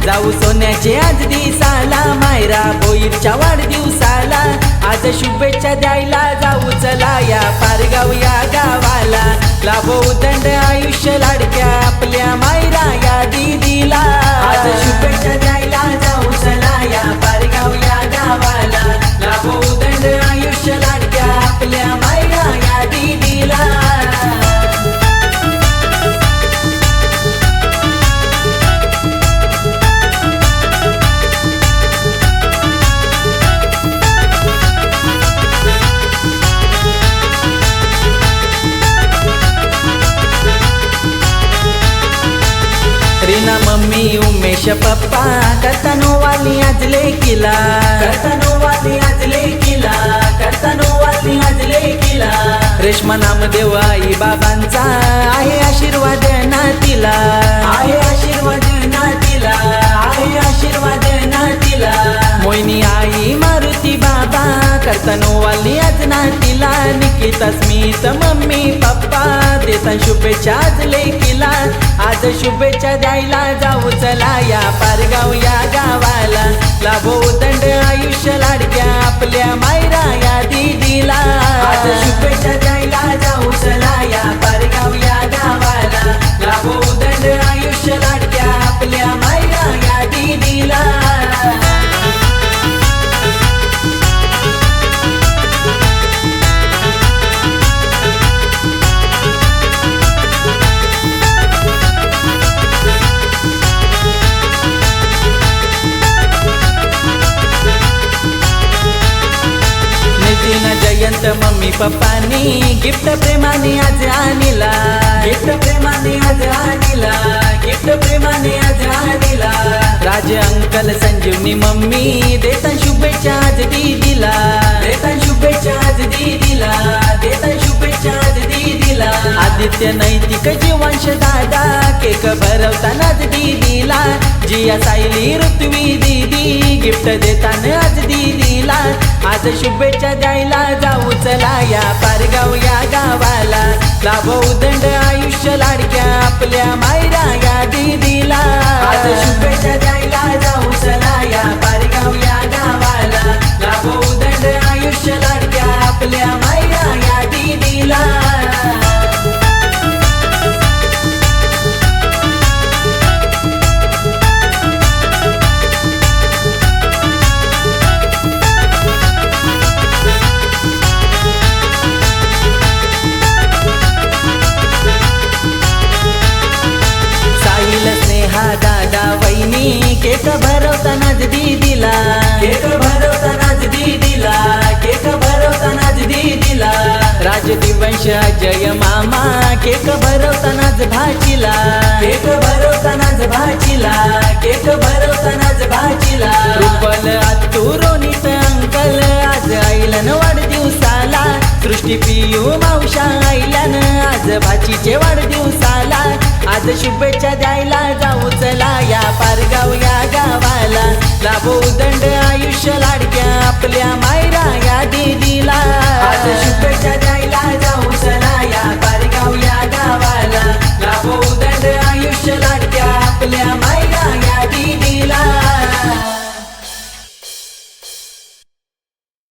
जाऊ सोन्याचे आज दिसाला मायरा भोईरच्या वाढदिवसाला आज शुभेच्छा द्यायला जाऊ चला या पारगाव या गावाला लाभो उदंड आयुष्य लाडक्या आपल्या मायरा या दीदीला आज शुभेच्छा द्यायला जाऊ चला या पारगाव या गावाला लाभो उदंड आयुष्य लाडक्या आपल्या मायरा या दीदीला रीना मम्मी उमेश पप्पा करतानो वाली आज लेकीला रेश्मा नामदेव आई बाबांचा आहे आशीर्वाद नातीला मोहिनी आई मारुती बाबा करतानो वाली आज नातीला निकिता स्मित मम्मी पप्पा देता शुभेच्छा आज लेकीला आज शुभेच्छा द्यायला जाऊ चला या पारगाव या गावाला लाभो उदंड आयुष्य लाडक्या आपल्या मायरा या दीदीला आज शुभेच्छा द्यायला जाऊ चला या पारगाव या गावाला लाभो उदंड आयुष्य लाडक्या आपल्या मायरा या दीदीला जयंत मम्मी पप्पानी गिफ्ट प्रेमाने आज आणिला राज अंकल संजीवनी मम्मी देता शुभेच्छा आज दीदीला आदित्य नैतिक जीवांश दादा केक भरवताना आज दीदीला जिया सायली ऋत्वी दीदी गिफ्ट देताना आज दीदीला आज शुभेच्छा द्यायला जाऊ चला या पारगाव या गावाला लाभो उदंड आयुष्य लाडक्या आपल्या मायरा या दीदीला आज शुभेच्छा द्यायला जाऊ चला या पारगाव या गावाला लाभो उदंड आयुष्य लाडक्या आपल्या मायरा या दीदीला दादा वहिनी केक भरवताना दीदीला राजदिवंश जय मामा केक भरवताना भाचीला रुपल आतू रोनित अंकल आज आईलन वाढदिवसाला सृष्टी पियू मावशा आईल्यान आज भाचीचे वाढदिवसाला आज शुभेच्छा द्यायला जाऊ चला या पारगाव या गावाला लाभो उदंड आयुष्य लाडक्या आपल्या मायरा या दीदीला आज शुभेच्छा द्यायला जाऊ चला या पारगाव या गावाला लाभो उदंड आयुष्य लाडक्या आपल्या